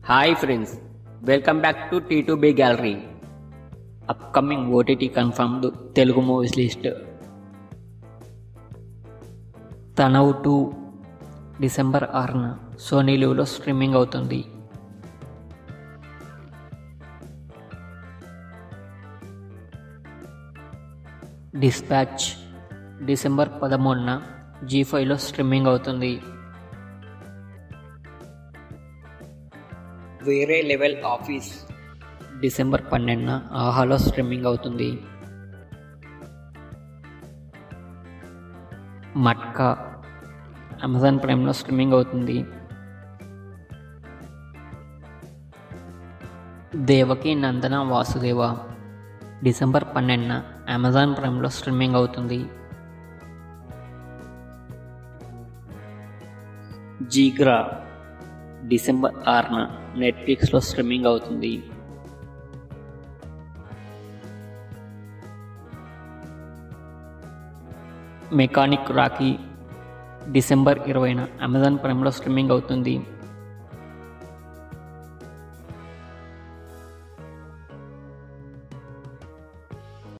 Hi friends, welcome back to T2B gallery. Upcoming OTT confirmed Telugu movies list. Tanaav 2 December 6న Sony లివ్లో streaming అవుతుంది. Dispatch December 13న జీ5లో streaming అవుతుంది. వేరే లెవెల్ ఆఫీస్ డిసెంబర్ 12న ఆహాలో స్ట్రీమింగ్ అవుతుంది. మట్కా అమెజాన్ ప్రైమ్లో స్ట్రీమింగ్ అవుతుంది. దేవకి నందన వాసుదేవ డిసెంబర్ 12న అమెజాన్ ప్రైమ్లో స్ట్రీమింగ్ అవుతుంది. జీగ్రా డిసెంబర్ 6న నెట్ఫ్లిక్స్లో స్ట్రీమింగ్ అవుతుంది. మెకానిక్ రాకీ డిసెంబర్ 20న అమెజాన్ ప్రైమ్లో స్ట్రీమింగ్ అవుతుంది.